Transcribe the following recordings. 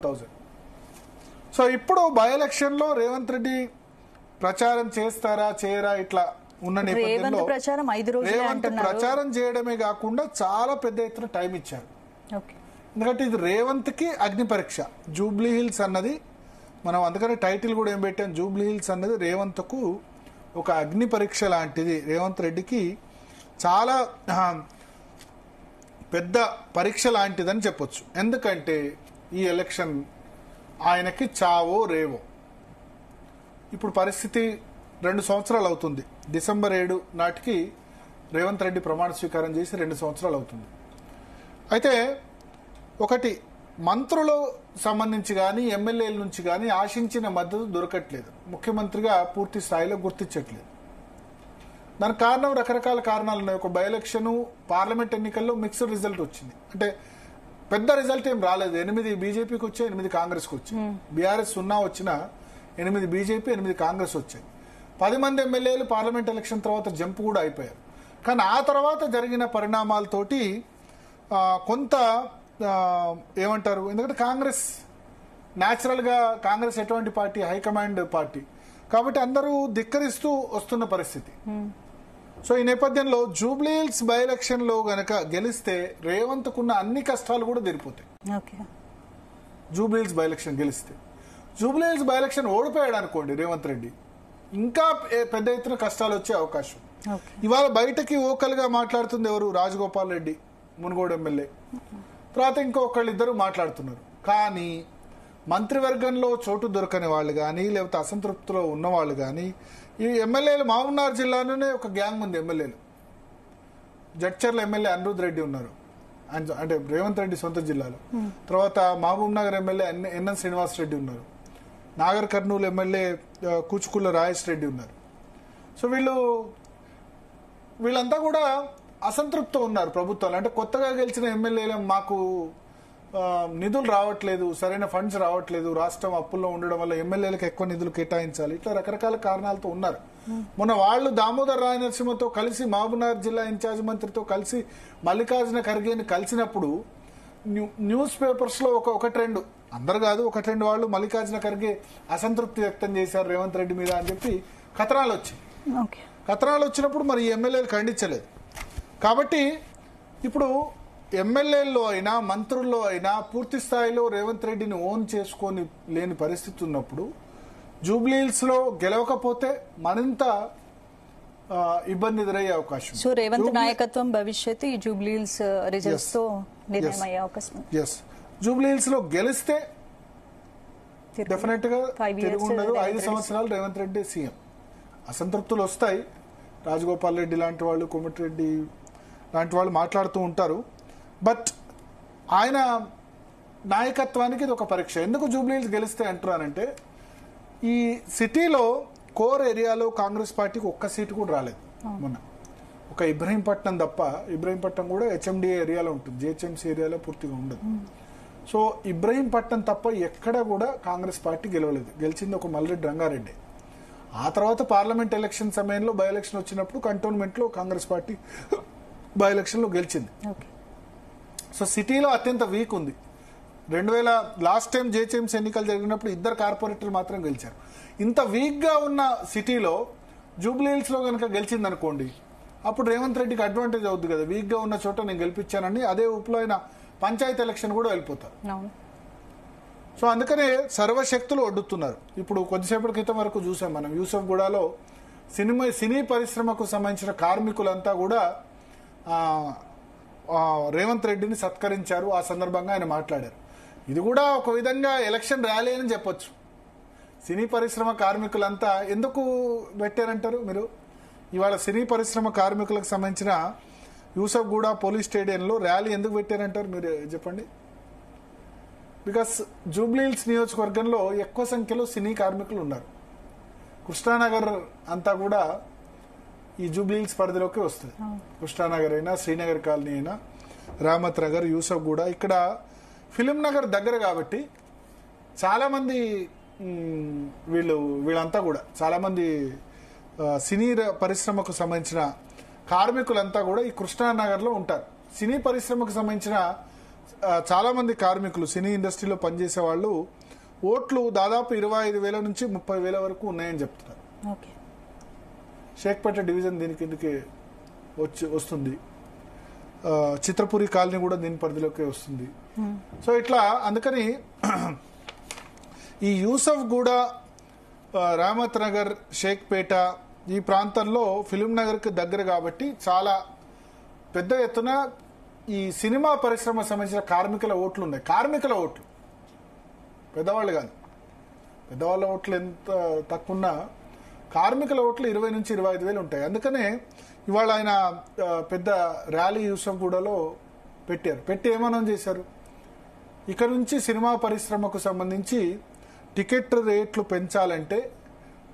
So ఇప్పుడు by election లో రేవంత్ రెడ్డి ప్రచారం చేస్తారా చేయరా ఇట్లా ఉన్న నేపథ్యంలో రేవంత్ ప్రచారం చేయడమే కాకుండా చాలా పెద్ద ఎత్తున టైం ఇచ్చారు. ఎందుకంటే ఇది రేవంత్ కి అగ్ని పరీక్ష. జూబ్లీ హిల్స్ అన్నది మనం అందుకని టైటిల్ కూడా ఏం పెట్టాం, జూబ్లీ హిల్స్ అన్నది రేవంత్ కు ఒక అగ్ని పరీక్ష లాంటిది. రేవంత్ రెడ్డికి చాలా పెద్ద పరీక్ష లాంటిదని చెప్పొచ్చు. ఎందుకంటే ఈ ఎలక్షన్ ఆయనకి చావో రేవో. ఇప్పుడు పరిస్థితి 2 సంవత్సరాలు అవుతుంది. డిసెంబర్ 7 నాటికి రేవంత్ రెడ్డి ప్రమాణ స్వీకారం చేసి 2 సంవత్సరాలు అవుతుంది. అయితే ఒకటి, మంత్రులు సంబంధించి కానీ ఎమ్మెల్యేల నుంచి కానీ ఆశించిన మద్దతు దొరకట్లేదు, ముఖ్యమంత్రిగా పూర్తి స్థాయిలో గుర్తించట్లేదు. దానికి కారణం రకరకాల కారణాలు ఉన్నాయి. ఒక బై ఎలక్షన్ పార్లమెంట్ ఎన్నికల్లో మిక్స్డ్ రిజల్ట్ వచ్చింది. అంటే పెద్ద రిజల్ట్ ఏం రాలేదు. 8 బీజేపీకి వచ్చాయి, 8 కాంగ్రెస్కి వచ్చాయి. బీఆర్ఎస్ 0 వచ్చినా 8 బీజేపీ, 8 కాంగ్రెస్ వచ్చాయి. 10 మంది ఎమ్మెల్యేలు పార్లమెంట్ ఎలక్షన్ తర్వాత జంప్ కూడా అయిపోయారు. కానీ ఆ తర్వాత జరిగిన పరిణామాలతోటి కొంత ఏమంటారు, ఎందుకంటే కాంగ్రెస్ న్యాచురల్ గా కాంగ్రెస్ ఎటువంటి పార్టీ, హైకమాండ్ పార్టీ కాబట్టి అందరూ ధిక్కరిస్తూ వస్తున్న పరిస్థితి. సో ఈ నేపథ్యంలో జూబ్లీ హిల్స్ బై ఎలక్షన్ లో గనక గెలిస్తే రేవంత్ కున్న అన్ని కష్టాలు కూడా తీరిపోతాయి. జూబ్లీ హిల్స్ బై ఎలక్షన్ గెలిస్తే, జూబ్లీ హిల్స్ బై ఎలక్షన్ ఓడిపోయాడు అనుకోండి రేవంత్ రెడ్డి, ఇంకా పెద్ద ఎత్తున కష్టాలు వచ్చే అవకాశం. ఇవాళ బయటకి ఓకల్ గా మాట్లాడుతుంది ఎవరు, రాజగోపాల్ రెడ్డి మునుగోడు ఎమ్మెల్యే, తర్వాత ఇంకొకళ్ళిద్దరు మాట్లాడుతున్నారు. కానీ మంత్రివర్గంలో చోటు దొరకని వాళ్ళు కానీ లేకపోతే అసంతృప్తిలో ఉన్న వాళ్ళు కానీ, ఈ ఎమ్మెల్యేలు మహబూబ్నగర్ జిల్లాలోనే ఒక గ్యాంగ్ ఉంది ఎమ్మెల్యేలు. జడ్చర్ల ఎమ్మెల్యే అనిరుద్ రెడ్డి ఉన్నారు, అంటే రేవంత్ రెడ్డి సొంత జిల్లాలో. తర్వాత మహబూబ్నగర్ ఎమ్మెల్యే ఎన్ఎన్ శ్రీనివాస్ రెడ్డి ఉన్నారు. నాగర్ కర్నూలు ఎమ్మెల్యే కూచుకుల్ల రాజేష్ రెడ్డి ఉన్నారు. సో వీళ్ళంతా కూడా అసంతృప్తితో ఉన్నారు ప్రభుత్వాలు. అంటే కొత్తగా గెలిచిన ఎమ్మెల్యేలు మాకు నిధులు రావట్లేదు, సరైన ఫండ్స్ రావట్లేదు, రాష్ట్రం అప్పుల్లో ఉండడం వల్ల ఎమ్మెల్యేలకు ఎక్కువ నిధులు కేటాయించాలి, ఇట్లా రకరకాల కారణాలతో ఉన్నారు. మొన్న వాళ్ళు దామోదర్ రాయ నరసింహతో కలిసి మహబూబ్నగర్ జిల్లా ఇన్ఛార్జ్ మంత్రితో కలిసి మల్లికార్జున ఖర్గేని కలిసినప్పుడు న్యూస్ పేపర్స్ లో ఒక ట్రెండ్, అందరు కాదు ఒక ట్రెండ్, వాళ్ళు మల్లికార్జున ఖర్గే అసంతృప్తి వ్యక్తం చేశారు రేవంత్ రెడ్డి మీద అని చెప్పి కథనాలు వచ్చాయి. కథనాలు వచ్చినప్పుడు మరి ఈ ఎమ్మెల్యేలు ఖండించలేదు. కాబట్టి ఇప్పుడు ఎమ్మెల్యేల్లో అయినా మంత్రుల్లో అయినా పూర్తి స్థాయిలో రేవంత్ రెడ్డిని ఓన్ చేసుకొని లేని పరిస్థితి ఉన్నప్పుడు జూబ్లీ హిల్స్ లో గెలవకపోతే మరింత ఇబ్బంది ఎదురయ్యే అవకాశం. సో రేవంత్ నాయకత్వం భవిష్యత్తు ఈ జూబ్లీ హిల్స్ రిజల్ట్స్ తో నిర్ణయం అయ్యే అవకాశం. జూబ్లీ హిల్స్ లో గెలిస్తే డెఫినెట్ గా తిరిగి ఉండదు. 5 సంవత్సరాలు రేవంత్ రెడ్డి సీఎం. అసంతృప్తులు వస్తాయి, రాజగోపాల్ రెడ్డి లాంటి వాళ్ళు, కోమటిరెడ్డి లాంటి వాళ్ళు మాట్లాడుతూ ఉంటారు. బట్ ఆయన నాయకత్వానికి ఇది ఒక పరీక్ష. ఎందుకు జూబ్లీ హిల్స్ గెలిస్తే అంటున్నానంటే, ఈ సిటీలో కోర్ ఏరియాలో కాంగ్రెస్ పార్టీకి ఒక్క సీటు కూడా రాలేదు మొన్న. ఒక ఇబ్రహీంపట్నం తప్ప, ఇబ్రహీంపట్నం కూడా హెచ్ఎండిఏ ఏరియాలో ఉంటుంది, జిహెచ్ఎంసీ ఏరియాలో పూర్తిగా ఉండదు. సో ఇబ్రహీంపట్నం తప్ప ఎక్కడ కూడా కాంగ్రెస్ పార్టీ గెలవలేదు. గెలిచింది ఒక మల్రెడ్డి రంగారెడ్డి. ఆ తర్వాత పార్లమెంట్ ఎలక్షన్ సమయంలో బై ఎలక్షన్ వచ్చినప్పుడు కంటోన్మెంట్ లో కాంగ్రెస్ పార్టీ బై ఎలక్షన్ లో గెలిచింది. సో సిటీలో అత్యంత వీక్ ఉంది. 2000 లాస్ట్ టైం జిహెచ్ఎంసీ ఎన్నికలు జరిగినప్పుడు 2 కార్పొరేటర్లు మాత్రం గెలిచారు. ఇంత వీక్ గా ఉన్న సిటీలో జూబ్లీ హిల్స్ లో కనుక గెలిచింది అనుకోండి, అప్పుడు రేవంత్ రెడ్డికి అడ్వాంటేజ్ అవుతుంది కదా, వీక్ గా ఉన్న చోట నేను గెలిపించానని అదే ఊపులో అయిన పంచాయతీ ఎలక్షన్ కూడా వెళ్ళిపోతారు. సో అందుకనే సర్వశక్తులు ఒడ్డుతున్నారు. ఇప్పుడు కొద్దిసేపటి క్రితం వరకు చూసాం మనం, యూసఫ్ గూడలో సినీ పరిశ్రమకు సంబంధించిన కార్మికులంతా కూడా రేవంత్ రెడ్డిని సత్కరించారు. ఆ సందర్భంగా ఆయన మాట్లాడారు. ఇది కూడా ఒక విధంగా ఎలక్షన్ ర్యాలీ అని చెప్పొచ్చు. సినీ పరిశ్రమ కార్మికులంతా ఎందుకు పెట్టారంటారు మీరు? ఇవాళ సినీ పరిశ్రమ కార్మికులకు సంబంధించిన యూసఫ్ గూడ పోలీస్ స్టేడియంలో ర్యాలీ ఎందుకు పెట్టారంటారు మీరు చెప్పండి? బికాస్ జూబ్లీ హిల్స్ నియోజకవర్గంలో ఎక్కువ సంఖ్యలో సినీ కార్మికులు ఉన్నారు. కృష్ణానగర్ అంతా కూడా ఈ జూబ్లీ హిల్స్ పరిధిలోకి వస్తుంది. కృష్ణానగర్ అయినా, శ్రీనగర్ కాలనీ అయినా, రామత్ నగర్, యూసఫ్ గూడ, ఇక్కడ ఫిలిం నగర్ దగ్గర కాబట్టి చాలా మంది వీళ్ళంతా కూడా చాలా మంది సినీ పరిశ్రమకు సంబంధించిన కార్మికులంతా కూడా ఈ కృష్ణానగర్ లో ఉంటారు. సినీ పరిశ్రమకు సంబంధించిన చాలా మంది కార్మికులు సినీ ఇండస్ట్రీలో పనిచేసే వాళ్ళు ఓట్లు దాదాపు 25,000 నుంచి 30,000 వరకు ఉన్నాయని చెప్తున్నారు. ఓకే. షేక్పేట డివిజన్ దీని కిందకి వస్తుంది. చిత్రపురి కాలనీ కూడా దీని పరిధిలోకి వస్తుంది. సో ఇట్లా అందుకని ఈ యూసఫ్ గూడ, రామత్ నగర్, షేక్పేట ఈ ప్రాంతంలో ఫిలిం నగర్కి దగ్గర కాబట్టి చాలా పెద్ద ఎత్తున ఈ సినిమా పరిశ్రమ సంబంధించిన కార్మికుల ఓట్లు ఉన్నాయి. కార్మికుల ఓట్లు, పెద్దవాళ్ళు కాదు. పెద్దవాళ్ళ ఓట్లు ఎంత తక్కువ కార్మికుల ఓట్లు 20 నుంచి 25,000 ఉంటాయి. అందుకనే ఇవాళ ఆయన పెద్ద ర్యాలీ యూసఫ్ గూడలో పెట్టి ఏమనం చేశారు, ఇక్కడ నుంచి సినిమా పరిశ్రమకు సంబంధించి టికెట్ రేట్లు పెంచాలంటే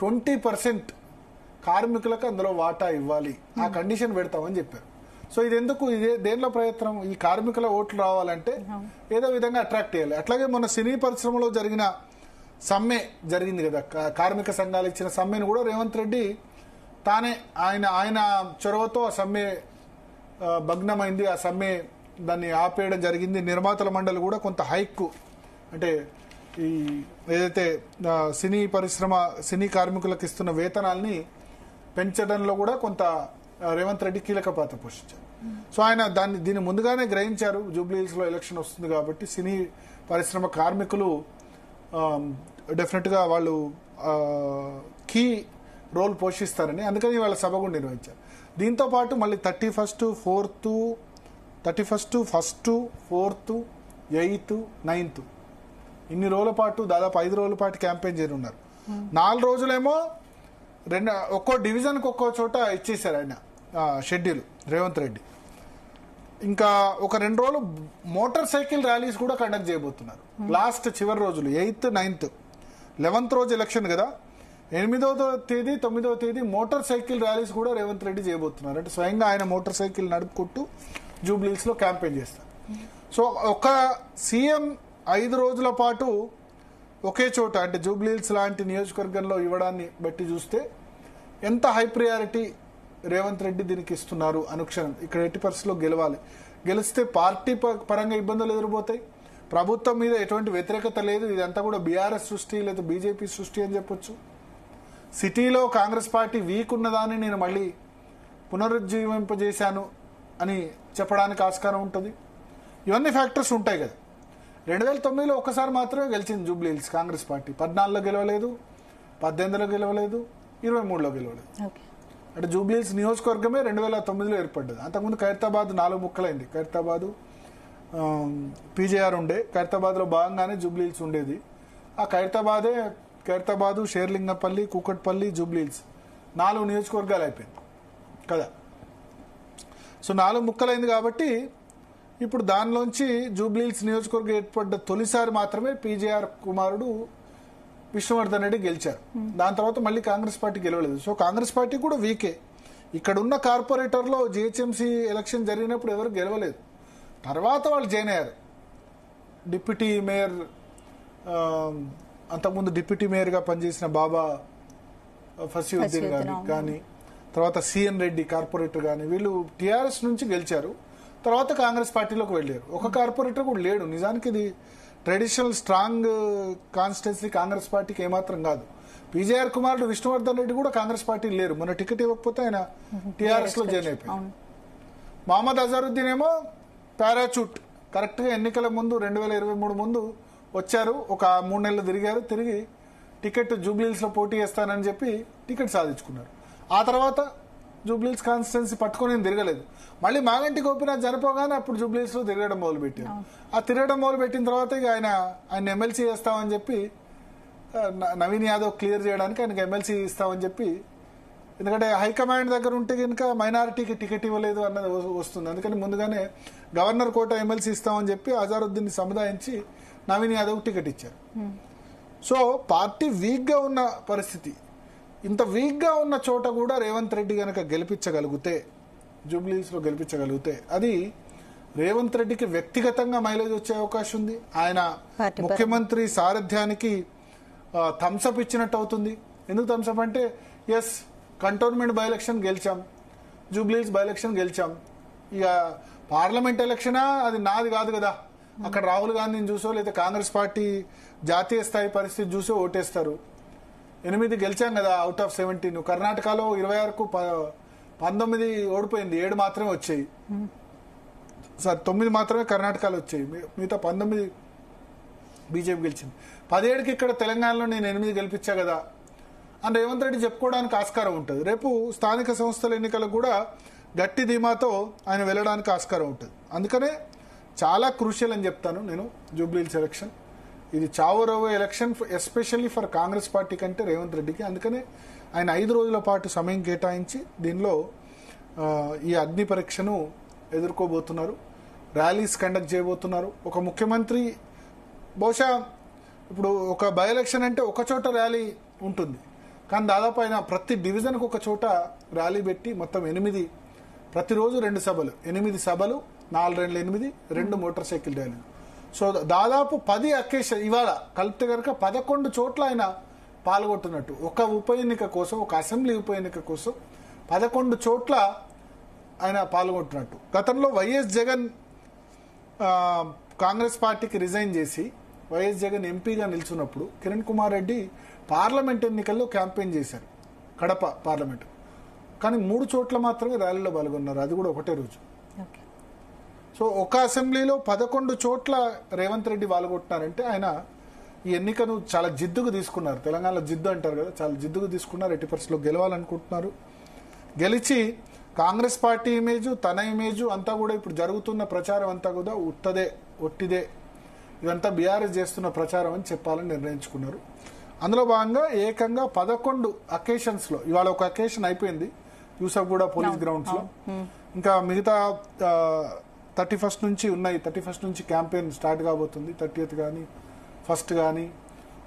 20% కార్మికులకు అందులో వాటా ఇవ్వాలి, ఆ కండిషన్ పెడతామని చెప్పారు. సో ఇది ఎందుకు, దేనిలో ప్రయత్నం, ఈ కార్మికుల ఓట్లు రావాలంటే ఏదో విధంగా అట్రాక్ట్ చేయాలి. అట్లాగే మొన్న సినీ పరిశ్రమలో జరిగిన సమ్మె జరిగింది కదా, కార్మిక సంఘాలు ఇచ్చిన సమ్మెను కూడా రేవంత్ రెడ్డి తానే ఆయన చొరవతో ఆ సమ్మె భగ్నమైంది. ఆ సమ్మె దాన్ని ఆపేయడం జరిగింది. నిర్మాతల మండలి కూడా కొంత హైక్, అంటే ఈ ఏదైతే సినీ పరిశ్రమ సినీ కార్మికులకు ఇస్తున్న వేతనాల్ని పెంచడంలో కూడా కొంత రేవంత్ రెడ్డి కీలక పాత్ర పోషించారు. సో ఆయన దీన్ని ముందుగానే గ్రహించారు. జూబ్లీహిల్స్ లో ఎలక్షన్ వస్తుంది కాబట్టి సినీ పరిశ్రమ కార్మికులు డెఫినెట్ గా వాళ్ళు కీ రోల్ పోషిస్తారని, అందుకని వాళ్ళ సభ కూడా నిర్వహించారు. దీంతో పాటు మళ్ళీ 31st, 1st, 4th, 8th, 9th ఇన్ని రోజుల పాటు దాదాపు 5 రోజుల పాటు క్యాంపెయిన్ చేయనున్నారు. 4 రోజులేమో ఒక్కో డివిజన్కి ఒక్కో చోట ఇచ్చేశారు ఆయన షెడ్యూల్ రేవంత్ రెడ్డి. ఇంకా ఒక 2 రోజులు మోటార్ సైకిల్ ర్యాలీస్ కూడా కండక్ట్ చేయబోతున్నారు. లాస్ట్ చివరి రోజులు 8th, 9th, 11th రోజు ఎలక్షన్ కదా, 8వ తేదీ 9వ తేదీ మోటార్ సైకిల్ ర్యాలీస్ కూడా రేవంత్ రెడ్డి చేయబోతున్నారు. అంటే స్వయంగా ఆయన మోటార్ సైకిల్ నడుపుకుంటూ జూబ్లీహిల్స్ లో క్యాంపెయిన్ చేస్తారు. సో ఒక సీఎం 5 రోజుల పాటు ఒకే చోట అంటే జూబ్లీహిల్స్ లాంటి నియోజకవర్గంలో ఇవ్వడాన్ని బట్టి చూస్తే ఎంత హై ప్రియారిటీ రేవంత్ రెడ్డి దీనికి ఇస్తున్నారు. అనుక్షణం ఇక్కడ 80% గెలవాలి. గెలిస్తే పార్టీ పరంగా ఇబ్బందులు ఎదురుపోతాయి. ప్రభుత్వం మీద ఎటువంటి వ్యతిరేకత లేదు. ఇదంతా కూడా బీఆర్ఎస్ సృష్టి లేదా బీజేపీ సృష్టి అని చెప్పొచ్చు. సిటీలో కాంగ్రెస్ పార్టీ వీక్ ఉన్నదాన్ని నేను మళ్ళీ పునరుజ్జీవింపజేశాను అని చెప్పడానికి ఆస్కారం ఉంటుంది. ఇవన్నీ ఫ్యాక్టర్స్ ఉంటాయి కదా. 2009లో ఒకసారి మాత్రమే గెలిచింది జూబ్లీహిల్స్ కాంగ్రెస్ పార్టీ. 14లో గెలవలేదు, 18లో గెలవలేదు, 23లో గెలవలేదు. అంటే జూబ్లీహిల్స్ నియోజకవర్గమే 2009లో ఏర్పడ్డది. అంతకుముందు ఖైరతాబాద్ 4 ముక్కలైంది. ఖైరతాబాద్ పీజేఆర్ ఉండే, ఖైరతాబాద్లో భాగంగానే జూబ్లీహిల్స్ ఉండేది. ఆ ఖైరతాబాద్, షేర్లింగపల్లి, కూకట్పల్లి, జూబ్లీహిల్స్ 4 నియోజకవర్గాలు అయిపోయింది కదా. సో 4 ముక్కలైంది కాబట్టి ఇప్పుడు దానిలోంచి జూబ్లీహిల్స్ నియోజకవర్గం ఏర్పడ్డ తొలిసారి మాత్రమే పీజేఆర్ కుమారుడు విష్ణువర్ధన్ రెడ్డి గెలిచారు. దాని తర్వాత మళ్ళీ కాంగ్రెస్ పార్టీ గెలవలేదు. సో కాంగ్రెస్ పార్టీ కూడా వీకే. ఇక్కడ ఉన్న కార్పొరేటర్లో జిహెచ్ఎంసీ ఎలక్షన్ జరిగినప్పుడు ఎవరు గెలవలేదు. తర్వాత వాళ్ళు జాయిన్ అయ్యారు. డిప్యూటీ మేయర్, అంతకుముందు డిప్యూటీ మేయర్గా పనిచేసిన బాబా ఫసీయుద్దీన్ కానీ తర్వాత సిఎన్ రెడ్డి కార్పొరేటర్ కానీ వీళ్ళు టీఆర్ఎస్ నుంచి గెలిచారు. తర్వాత కాంగ్రెస్ పార్టీలోకి వెళ్ళారు. ఒక కార్పొరేటర్ కూడా లేడు. నిజానికి ఇది ట్రెడిషనల్ స్ట్రాంగ్ కాన్స్టిట్యున్సీ కాంగ్రెస్ పార్టీకి ఏమాత్రం కాదు. పీజేఆర్ కుమారుడు విష్ణువర్ధన్ రెడ్డి కూడా కాంగ్రెస్ పార్టీ లేరు. మొన్న టికెట్ ఇవ్వకపోతే ఆయన టీఆర్ఎస్ లో జాయిన్ అయిపోయారు. మహమ్మద్ అజారుద్దీన్ ఏమో పారాచూట్ కరెక్ట్ గా ఎన్నికల ముందు 2023 ముందు వచ్చారు. ఒక 3 నెలలు తిరిగి టికెట్ జూబ్లీహిల్స్ లో పోటీ చేస్తానని చెప్పి టికెట్ సాధించుకున్నారు. ఆ తర్వాత జూబ్లీహిల్స్ కాన్స్టిట్యున్సీ పట్టుకుని తిరగలేదు. మళ్ళీ మాగంటి గోపీనాథ్ చనిపోగానే అప్పుడు జూబ్లీహిల్స్ లో తిరగడం మొదలుపెట్టారు. ఆ తిరగడం మొదలుపెట్టిన తర్వాత ఇక ఆయన ఎమ్మెల్సీ చేస్తామని చెప్పి నవీన్ యాదవ్ క్లియర్ చేయడానికి ఆయనకి ఎమ్మెల్సీ ఇస్తామని చెప్పి, ఎందుకంటే హైకమాండ్ దగ్గర ఉంటే కనుక మైనారిటీకి టికెట్ ఇవ్వలేదు అన్నది వస్తుంది. అందుకని ముందుగానే గవర్నర్ కోట ఎమ్మెల్సీ ఇస్తామని చెప్పి అజారుద్దీన్ సముదాయించి నవీన్ యాదవ్ టికెట్ ఇచ్చారు. సో పార్టీ వీక్ గా ఉన్న పరిస్థితి, ఇంత వీక్ గా ఉన్న చోట కూడా రేవంత్ రెడ్డి గనక గెలిపించగలిగితే, జూబ్లీహిల్స్ లో గెలిపించగలిగితే అది రేవంత్ రెడ్డికి వ్యక్తిగతంగా మైలేజ్ వచ్చే అవకాశం ఉంది. ఆయన ముఖ్యమంత్రి సారథ్యానికి థమ్స్అప్ ఇచ్చినట్టు అవుతుంది. ఎందుకు థమ్స్అప్ అంటే, ఎస్ కంటోన్మెంట్ బై ఎలక్షన్ గెలిచాం, జూబ్లీహిల్స్ బై ఎలక్షన్ గెలిచాం, ఇక పార్లమెంట్ ఎలక్షనా అది నాది కాదు కదా, అక్కడ రాహుల్ గాంధీని చూసో లేదా కాంగ్రెస్ పార్టీ జాతీయ స్థాయి పరిస్థితి చూసో ఓటేస్తారు. 8 గెలిచాం కదా అవుట్ ఆఫ్ 17. కర్ణాటకలో 26కు 19 ఓడిపోయింది, 7 మాత్రమే వచ్చాయి. సార్ 9 మాత్రమే కర్ణాటకలో వచ్చాయి, మిగతా 19 బీజేపీ గెలిచింది. 17కి ఇక్కడ తెలంగాణలో నేను 8 గెలిపించా కదా అని రేవంత్ రెడ్డి చెప్పుకోవడానికి ఆస్కారం ఉంటుంది. రేపు స్థానిక సంస్థల ఎన్నికలకు కూడా గట్టి ధీమాతో ఆయన వెళ్ళడానికి ఆస్కారం ఉంటుంది. అందుకనే చాలా క్రూషియల్ అని చెప్తాను నేను జూబ్లీహిల్స్ ఎలక్షన్. ఇది చావోరేవో election, especially for Congress party కంటే రేవంత్ రెడ్డికి. అందుకనే ఆయన 5 రోజుల పాటు సమయం కేటాయించి దీనిలో ఈ అగ్ని పరీక్షను ఎదుర్కోబోతున్నారు. ర్యాలీస్ కండక్ట్ చేయబోతున్నారు. ఒక ముఖ్యమంత్రి బహుశా ఇప్పుడు ఒక బై ఎలక్షన్ అంటే ఒక చోట ర్యాలీ ఉంటుంది, కానీ దాదాపు ఆయన ప్రతి డివిజన్కి ఒక చోట ర్యాలీ పెట్టి మొత్తం 8, ప్రతిరోజు 2 సభలు, 8 సభలు, 4 2 8, 2 మోటార్ సైకిల్ ర్యాలీలు. సో దాదాపు 10 అకేషన్ ఇవాళ కలిపితే కనుక 11 చోట్ల ఆయన పాల్గొంటున్నట్టు. ఒక ఉప ఎన్నిక కోసం, ఒక అసెంబ్లీ ఉప ఎన్నిక కోసం 11 చోట్ల ఆయన పాల్గొంటున్నట్టు. గతంలో వైఎస్ జగన్ కాంగ్రెస్ పార్టీకి రిజైన్ చేసి వైఎస్ జగన్ ఎంపీగా నిల్చున్నప్పుడు కిరణ్ కుమార్ రెడ్డి పార్లమెంట్ ఎన్నికల్లో క్యాంపెయిన్ చేశారు, కడప పార్లమెంట్. కానీ 3 చోట్ల మాత్రమే ర్యాలీలో పాల్గొన్నారు, అది కూడా ఒకటే రోజు. సో ఒక అసెంబ్లీలో 11 చోట్ల రేవంత్ రెడ్డి పాల్గొంటున్నారంటే ఆయన ఈ ఎన్నికను చాలా జిద్దుగా తీసుకున్నారు. తెలంగాణలో జిద్దు అంటారు కదా, చాలా జిద్దుగా తీసుకున్నారు. 80% గెలవాలనుకుంటున్నారు. గెలిచి కాంగ్రెస్ పార్టీ ఇమేజ్, తన ఇమేజ్ అంతా కూడా ఇప్పుడు జరుగుతున్న ప్రచారం అంతా కూడా ఒట్టిదే, ఇదంతా బీఆర్ఎస్ చేస్తున్న ప్రచారం అని చెప్పాలని నిర్ణయించుకున్నారు. అందులో భాగంగా ఏకంగా 11 అకేషన్స్ లో, ఇవాళ ఒక అకేషన్ అయిపోయింది యూసఫ్గూడ పోలీస్ గ్రౌండ్స్ లో, ఇంకా మిగతా 31st నుంచి ఉన్నాయి. 31st నుంచి క్యాంపెయిన్ స్టార్ట్ కాబోతుంది. 30th కానీ, 1st కానీ,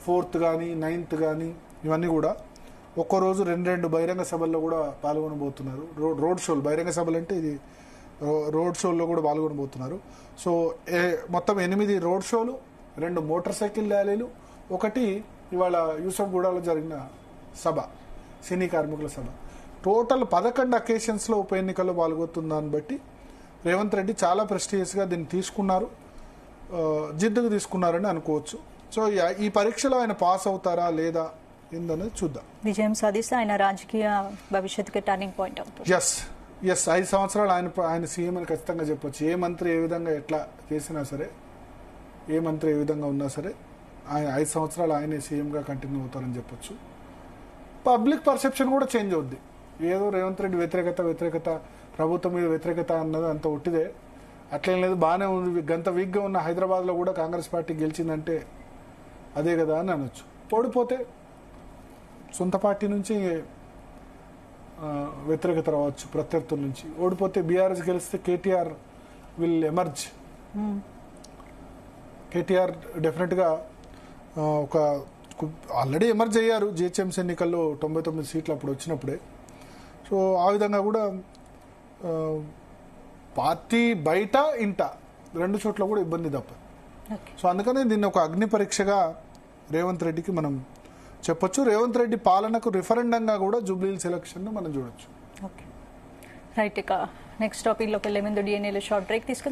4th కానీ, 9th కానీ, ఇవన్నీ కూడా ఒక్కో రోజు 2 బహిరంగ సభల్లో కూడా పాల్గొనబోతున్నారు. రోడ్ షోలు, బహిరంగ సభలు అంటే ఇది రోడ్ షోల్లో కూడా పాల్గొనబోతున్నారు. సో మొత్తం 8 రోడ్ షోలు, 2 మోటార్ సైకిల్ ర్యాలీలు, ఒకటి ఇవాళ యూసఫ్గూడలో జరిగిన సభ, సినీ కార్మికుల సభ. టోటల్ 11 అకేషన్స్లో ఉప ఎన్నికల్లో పాల్గొతుందాన్ని బట్టి రేవంత్ రెడ్డి చాలా ప్రెస్టీజియస్గా దీన్ని తీసుకున్నారు, జిద్దుగా తీసుకున్నారని అనుకోవచ్చు. సో ఈ పరీక్షలో ఆయన పాస్ అవుతారా లేదా ఏందనేది చూద్దాం. విజయం సాధిస్తే ఆయన రాజకీయ భవిష్యత్తుకి టర్నింగ్ పాయింట్ అవుతుంది. ఎస్ 5 సంవత్సరాలు ఆయన సీఎం అని ఖచ్చితంగా చెప్పొచ్చు. ఏ మంత్రి ఏ విధంగా ఎట్లా చేసినా సరే, ఏ మంత్రి ఏ విధంగా ఉన్నా సరే ఆయన 5 సంవత్సరాలు ఆయనే సీఎంగా కంటిన్యూ అవుతారని చెప్పొచ్చు. పబ్లిక్ పర్సెప్షన్ కూడా చేంజ్ అవుద్ది. ఏదో రేవంత్ రెడ్డి వ్యతిరేకత, ప్రభుత్వం మీద వ్యతిరేకత అన్నది అంత ఒట్టిదే, అట్లేం లేదు, బాగానే ఉంది. గంత వీక్గా ఉన్న హైదరాబాద్లో కూడా కాంగ్రెస్ పార్టీ గెలిచిందంటే అదే కదా అని అనొచ్చు. ఓడిపోతే సొంత పార్టీ నుంచి వ్యతిరేకత రావచ్చు, ప్రత్యర్థుల నుంచి. ఓడిపోతే బీఆర్ఎస్ గెలిస్తే కేటీఆర్ విల్ ఎమర్జ్. కేటీఆర్ డెఫినెట్గా ఒక ఆల్రెడీ ఎమర్జ్ అయ్యారు జిహెచ్ఎంసీ ఎన్నికల్లో 99 సీట్లు అప్పుడు వచ్చినప్పుడే. సో ఆ విధంగా కూడా పార్టీ బయట ఇంట 2 చోట్ల కూడా ఇబ్బంది తప్పదు. సో అందుకనే దీన్ని ఒక అగ్ని పరీక్షగా రేవంత్ రెడ్డికి మనం చెప్పొచ్చు. రేవంత్ రెడ్డి పాలనకు రిఫరెండంగా కూడా జూబ్లీహిల్స్ ఎలక్షన్ మనం చూడొచ్చు. రైట్, ఇక నెక్స్ట్ టాపిక్ లోకి వెళ్ళే ముందు DNA లో షార్ట్ బ్రేక్ తీసుకుందాం.